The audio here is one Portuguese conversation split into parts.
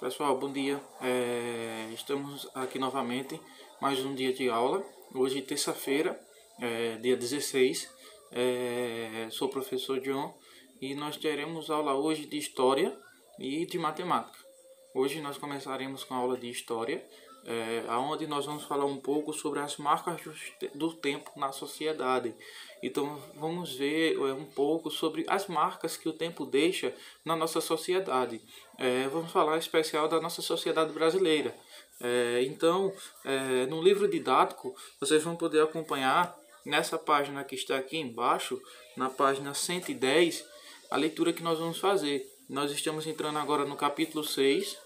Pessoal, bom dia. Estamos aqui novamente, mais um dia de aula. Hoje, terça-feira, dia 16. Sou o professor John e nós teremos aula hoje de História e de Matemática. Hoje nós começaremos com a aula de História, onde nós vamos falar um pouco sobre as marcas do tempo na sociedade. Então vamos ver um pouco sobre as marcas que o tempo deixa na nossa sociedade. Vamos falar em especial da nossa sociedade brasileira. No livro didático, vocês vão poder acompanhar nessa página que está aqui embaixo, na página 110, a leitura que nós vamos fazer. Nós estamos entrando agora no capítulo 6.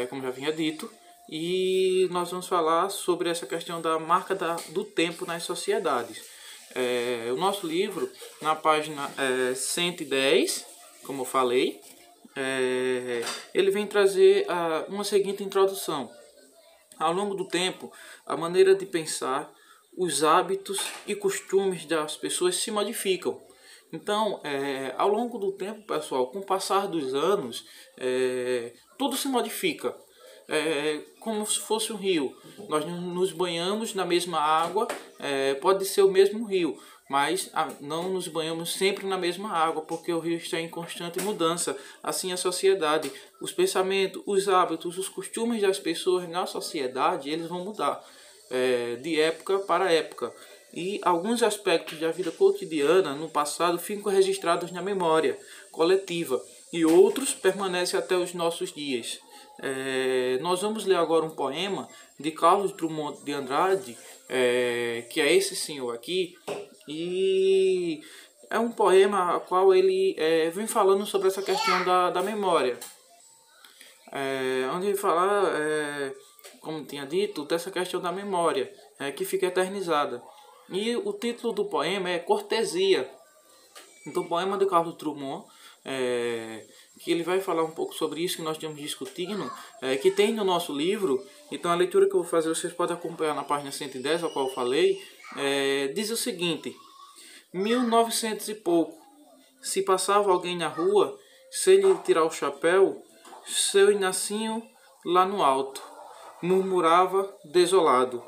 Como já vinha dito. E nós vamos falar sobre essa questão da marca do tempo nas sociedades. O nosso livro, na página 110, como eu falei, ele vem trazer uma seguinte introdução. Ao longo do tempo, a maneira de pensar, os hábitos e costumes das pessoas se modificam. Então, ao longo do tempo, pessoal, com o passar dos anos, tudo se modifica. Como se fosse um rio. Nós nos banhamos na mesma água, pode ser o mesmo rio, mas não nos banhamos sempre na mesma água, porque o rio está em constante mudança. Assim a sociedade, os pensamentos, os hábitos, os costumes das pessoas na sociedade, eles vão mudar de época para época. E alguns aspectos da vida cotidiana no passado ficam registrados na memória coletiva e outros permanecem até os nossos dias. Nós vamos ler agora um poema de Carlos Drummond de Andrade, que é esse senhor aqui, e é um poema a qual ele vem falando sobre essa questão da memória, onde ele fala, como tinha dito, dessa questão da memória, que fica eternizada. E o título do poema é Cortesia. Então, o poema de Carlos Drummond, que ele vai falar um pouco sobre isso que nós estamos discutindo, que tem no nosso livro. Então, a leitura que eu vou fazer, vocês podem acompanhar na página 110, a qual eu falei, diz o seguinte: 1900 e pouco, se passava alguém na rua, sem lhe tirar o chapéu, seu Ignacinho lá no alto murmurava desolado: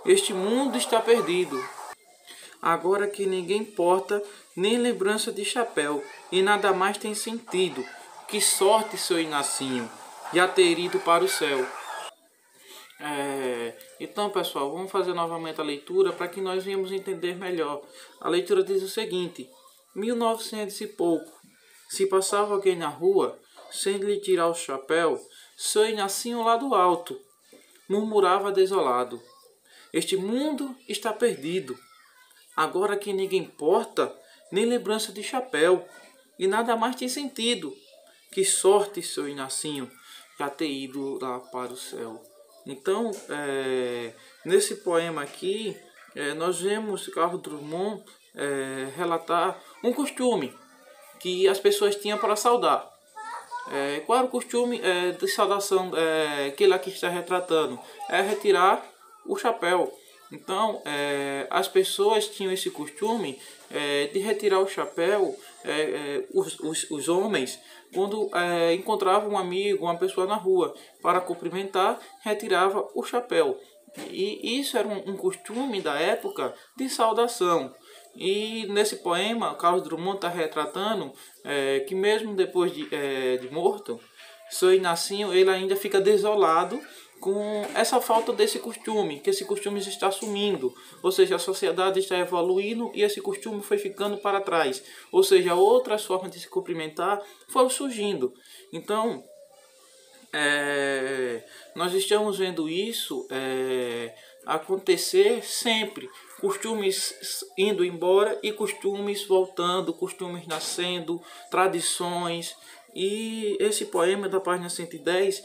este mundo está perdido, agora que ninguém porta nem lembrança de chapéu, e nada mais tem sentido. Que sorte, seu Ignacinho, já ter ido para o céu. Então, pessoal, vamos fazer novamente a leitura para que nós venhamos entender melhor. A leitura diz o seguinte: 1900 e pouco, se passava alguém na rua, sem lhe tirar o chapéu, seu Ignacinho lá do alto murmurava desolado: este mundo está perdido, agora que ninguém porta nem lembrança de chapéu, e nada mais tem sentido. Que sorte, seu Ignacinho, já ter ido lá para o céu. Então, nesse poema aqui, nós vemos Carlos Drummond relatar um costume que as pessoas tinham para saudar. Qual era o costume de saudação que ele aqui está retratando? É retirar o chapéu. Então, as pessoas tinham esse costume de retirar o chapéu, os homens, quando encontravam um amigo, uma pessoa na rua, para cumprimentar, retirava o chapéu. E isso era um costume da época de saudação. E nesse poema, Carlos Drummond está retratando que mesmo depois de morto, seu Ignacinho ele ainda fica desolado com essa falta desse costume, que esse costume está sumindo, ou seja, a sociedade está evoluindo e esse costume foi ficando para trás, ou seja, outras formas de se cumprimentar foram surgindo. Então, nós estamos vendo isso acontecer sempre, costumes indo embora e costumes voltando, costumes nascendo, tradições. E esse poema da página 110,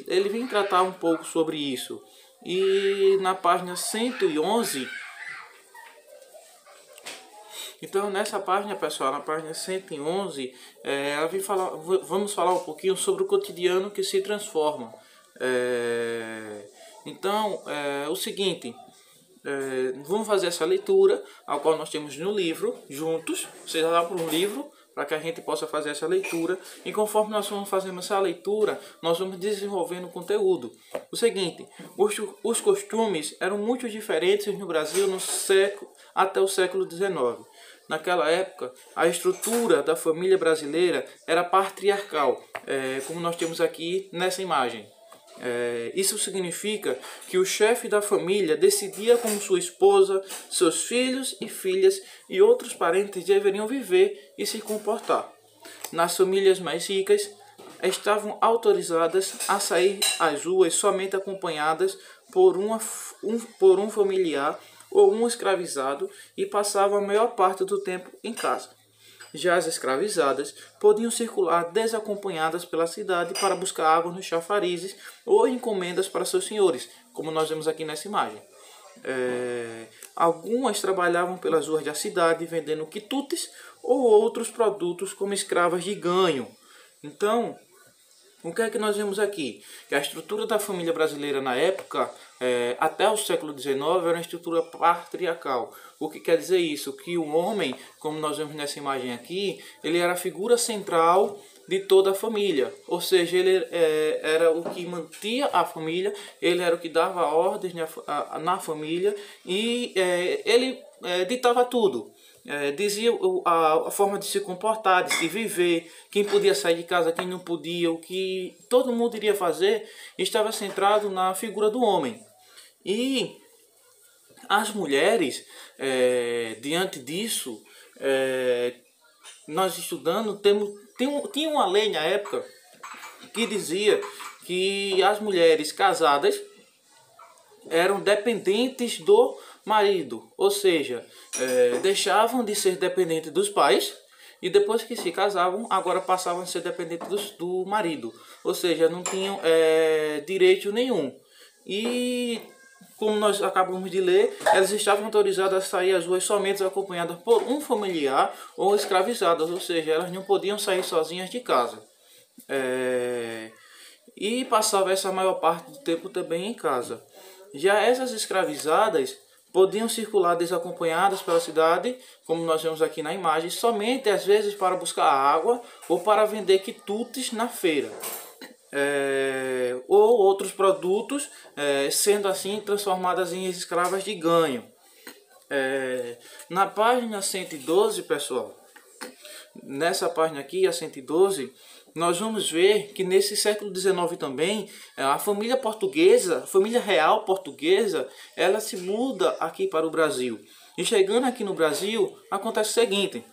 ele vem tratar um pouco sobre isso. E na página 111, então nessa página, pessoal, na página 111, ela vem falar, vamos falar um pouquinho sobre o cotidiano que se transforma. Então, o seguinte, vamos fazer essa leitura, a qual nós temos no livro, juntos. Vocês já dá para um livro, para que a gente possa fazer essa leitura. E conforme nós vamos fazendo essa leitura, nós vamos desenvolvendo o conteúdo. O seguinte, os costumes eram muito diferentes no Brasil até o século XIX. Naquela época, a estrutura da família brasileira era patriarcal, como nós temos aqui nessa imagem. Isso significa que o chefe da família decidia como sua esposa, seus filhos e filhas e outros parentes deveriam viver e se comportar. Nas famílias mais ricas, estavam autorizadas a sair às ruas somente acompanhadas por um familiar ou um escravizado e passavam a maior parte do tempo em casa. Já as escravizadas podiam circular desacompanhadas pela cidade para buscar água nos chafarizes ou encomendas para seus senhores, como nós vemos aqui nessa imagem. Algumas trabalhavam pelas ruas da cidade vendendo quitutes ou outros produtos como escravas de ganho. Então, o que é que nós vemos aqui? Que a estrutura da família brasileira na época, até o século XIX, era uma estrutura patriarcal. O que quer dizer isso? Que o homem, como nós vemos nessa imagem aqui, ele era a figura central de toda a família. Ou seja, ele era o que mantinha a família, ele era o que dava ordens na família e ele ditava tudo. Dizia a forma de se comportar, de se viver, quem podia sair de casa, quem não podia, o que todo mundo iria fazer, estava centrado na figura do homem. E as mulheres, diante disso, nós estudando, tinha uma lei na época que dizia que as mulheres casadas eram dependentes do marido, ou seja, deixavam de ser dependentes dos pais e depois que se casavam, agora passavam a ser dependentes do marido, ou seja, não tinham direito nenhum. E como nós acabamos de ler, elas estavam autorizadas a sair às ruas somente acompanhadas por um familiar ou escravizadas, ou seja, elas não podiam sair sozinhas de casa. E passava essa maior parte do tempo também em casa. Já essas escravizadas podiam circular desacompanhadas pela cidade, como nós vemos aqui na imagem, somente às vezes para buscar água ou para vender quitutes na feira. Ou outros produtos, sendo assim transformadas em escravas de ganho. Na página 112, pessoal, nessa página aqui, a 112, nós vamos ver que nesse século XIX também, a família portuguesa, a família real portuguesa, ela se muda aqui para o Brasil. E chegando aqui no Brasil, acontece o seguinte: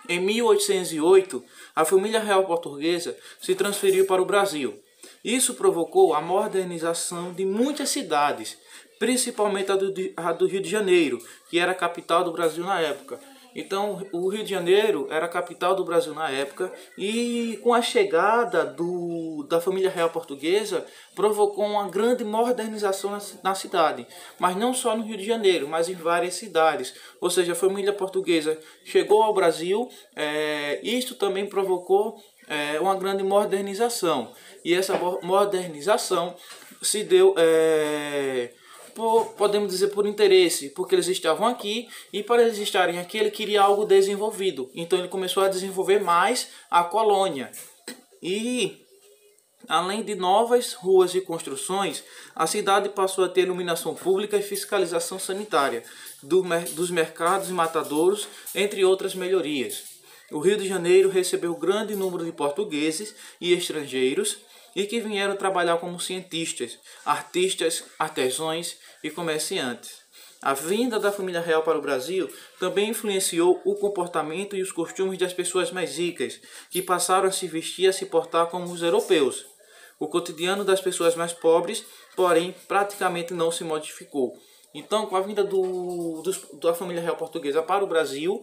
em 1808, a família real portuguesa se transferiu para o Brasil. Isso provocou a modernização de muitas cidades, principalmente a do Rio de Janeiro, que era a capital do Brasil na época. Então, o Rio de Janeiro era a capital do Brasil na época e com a chegada da família real portuguesa, provocou uma grande modernização na cidade. Mas não só no Rio de Janeiro, mas em várias cidades. Ou seja, a família portuguesa chegou ao Brasil, isto também provocou uma grande modernização. E essa modernização se deu... podemos dizer por interesse, porque eles estavam aqui e para eles estarem aqui ele queria algo desenvolvido, então ele começou a desenvolver mais a colônia. E além de novas ruas e construções, a cidade passou a ter iluminação pública e fiscalização sanitária dos mercados e matadouros, entre outras melhorias. O Rio de Janeiro recebeu grande número de portugueses e estrangeiros e que vieram trabalhar como cientistas, artistas, artesãos e comerciantes. A vinda da família real para o Brasil também influenciou o comportamento e os costumes das pessoas mais ricas, que passaram a se vestir e a se portar como os europeus. O cotidiano das pessoas mais pobres, porém, praticamente não se modificou. Então, com a vinda da família real portuguesa para o Brasil,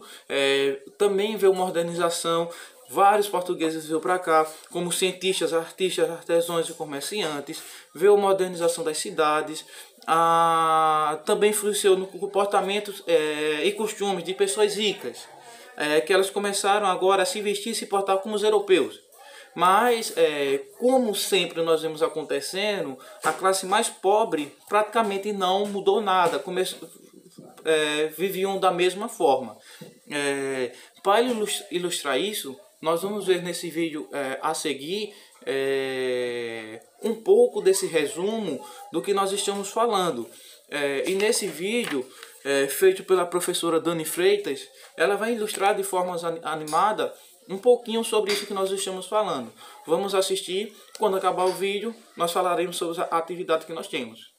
também veio modernização. Vários portugueses veio para cá, como cientistas, artistas, artesãos e comerciantes. Veio a modernização das cidades. Também influenciou no comportamento e costumes de pessoas ricas, que elas começaram agora a se vestir e se portar como os europeus. Mas, como sempre nós vemos acontecendo, a classe mais pobre praticamente não mudou nada, viviam da mesma forma. Para ilustrar isso, nós vamos ver nesse vídeo a seguir um pouco desse resumo do que nós estamos falando. E nesse vídeo, feito pela professora Dani Freitas, ela vai ilustrar de forma animada um pouquinho sobre isso que nós estamos falando. Vamos assistir. Quando acabar o vídeo, nós falaremos sobre a atividade que nós temos.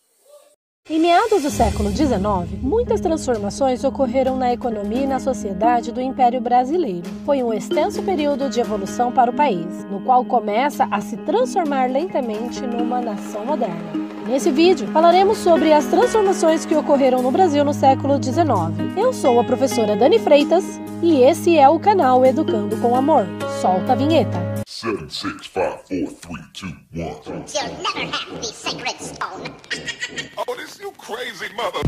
Em meados do século XIX, muitas transformações ocorreram na economia e na sociedade do Império Brasileiro. Foi um extenso período de evolução para o país, no qual começa a se transformar lentamente numa nação moderna. Nesse vídeo, falaremos sobre as transformações que ocorreram no Brasil no século XIX. Eu sou a professora Dani Freitas e esse é o canal Educando com Amor. Solta a vinheta! 7, 6, 5, 4, 3, 2, 1. You'll never have the sacred stone. Oh, this you crazy mother.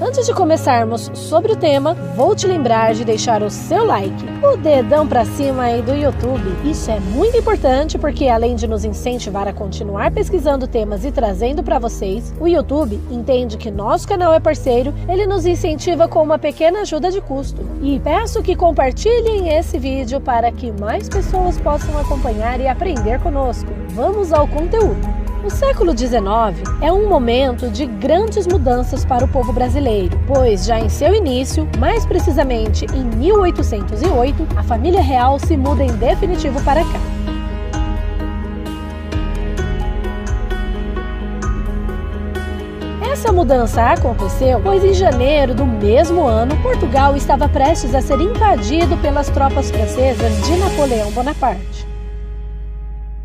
Antes de começarmos sobre o tema, vou te lembrar de deixar o seu like, o dedão pra cima aí do YouTube. Isso é muito importante porque além de nos incentivar a continuar pesquisando temas e trazendo para vocês, o YouTube entende que nosso canal é parceiro, ele nos incentiva com uma pequena ajuda de custo. E peço que compartilhem esse vídeo para que mais pessoas possam acompanhar e aprender conosco. Vamos ao conteúdo. O século XIX é um momento de grandes mudanças para o povo brasileiro, pois já em seu início, mais precisamente em 1808, a família real se muda em definitivo para cá. Essa mudança aconteceu pois em janeiro do mesmo ano, Portugal estava prestes a ser invadido pelas tropas francesas de Napoleão Bonaparte.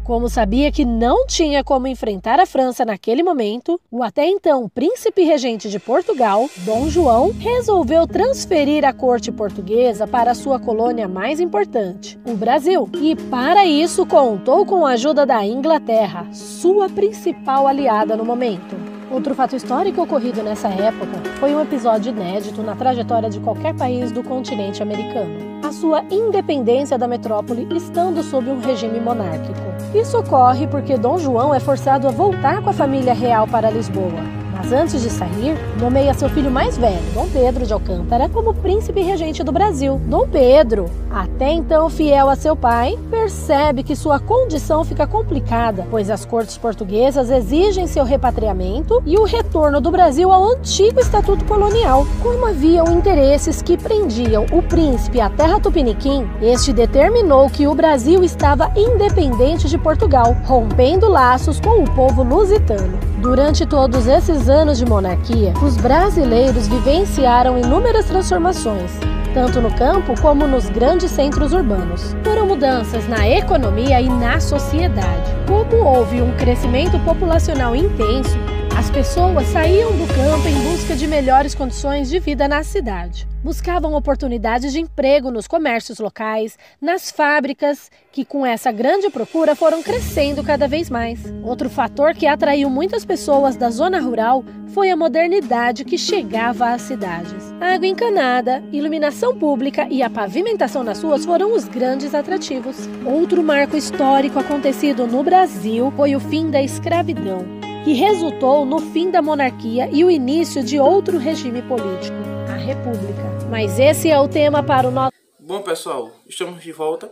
Como sabia que não tinha como enfrentar a França naquele momento, o até então príncipe regente de Portugal, Dom João, resolveu transferir a corte portuguesa para a sua colônia mais importante, o Brasil. E para isso contou com a ajuda da Inglaterra, sua principal aliada no momento. Outro fato histórico ocorrido nessa época foi um episódio inédito na trajetória de qualquer país do continente americano: a sua independência da metrópole estando sob um regime monárquico. Isso ocorre porque Dom João é forçado a voltar com a família real para Lisboa. Mas antes de sair, nomeia seu filho mais velho, Dom Pedro de Alcântara, como príncipe regente do Brasil. Dom Pedro, até então fiel a seu pai, percebe que sua condição fica complicada, pois as cortes portuguesas exigem seu repatriamento e o retorno do Brasil ao antigo estatuto colonial. Como haviam interesses que prendiam o príncipe à terra tupiniquim, este determinou que o Brasil estava independente de Portugal, rompendo laços com o povo lusitano. Durante todos esses anos de monarquia, os brasileiros vivenciaram inúmeras transformações, tanto no campo como nos grandes centros urbanos. Foram mudanças na economia e na sociedade. Como houve um crescimento populacional intenso, as pessoas saíam do campo em busca de melhores condições de vida na cidade. Buscavam oportunidades de emprego nos comércios locais, nas fábricas, que com essa grande procura foram crescendo cada vez mais. Outro fator que atraiu muitas pessoas da zona rural foi a modernidade que chegava às cidades. A água encanada, iluminação pública e a pavimentação nas ruas foram os grandes atrativos. Outro marco histórico acontecido no Brasil foi o fim da escravidão, que resultou no fim da monarquia e o início de outro regime político, a República. Mas esse é o tema para o nosso... Bom, pessoal, estamos de volta.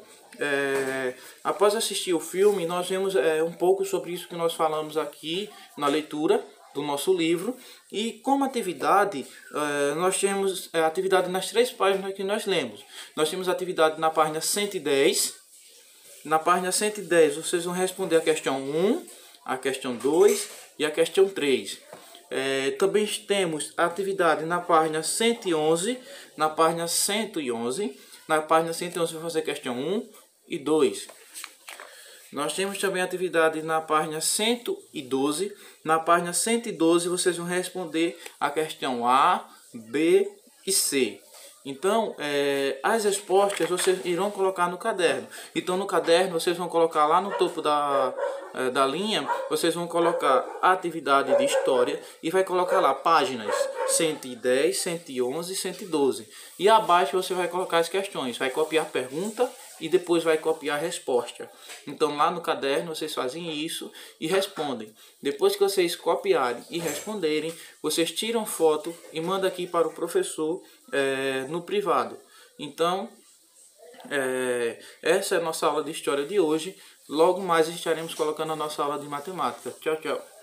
Após assistir o filme, nós vemos um pouco sobre isso que nós falamos aqui na leitura do nosso livro. E como atividade, nós temos atividade nas 3 páginas que nós lemos. Nós temos atividade na página 110. Na página 110, vocês vão responder a questão 1, a questão 2 e a questão 3. Também temos atividade na página 111, na página 111. Na página 111 vou fazer a questão 1 e 2. Nós temos também atividade na página 112. Na página 112 vocês vão responder a questão A, B e C. Então, as respostas vocês irão colocar no caderno. Então, no caderno, vocês vão colocar lá no topo da linha, vocês vão colocar a atividade de história e vai colocar lá páginas 110, 111 e 112. E abaixo você vai colocar as questões, vai copiar pergunta e depois vai copiar a resposta. Então lá no caderno vocês fazem isso e respondem. Depois que vocês copiarem e responderem, vocês tiram foto e mandam aqui para o professor no privado. Então essa é a nossa aula de história de hoje. Logo mais estaremos colocando a nossa aula de matemática. Tchau, tchau.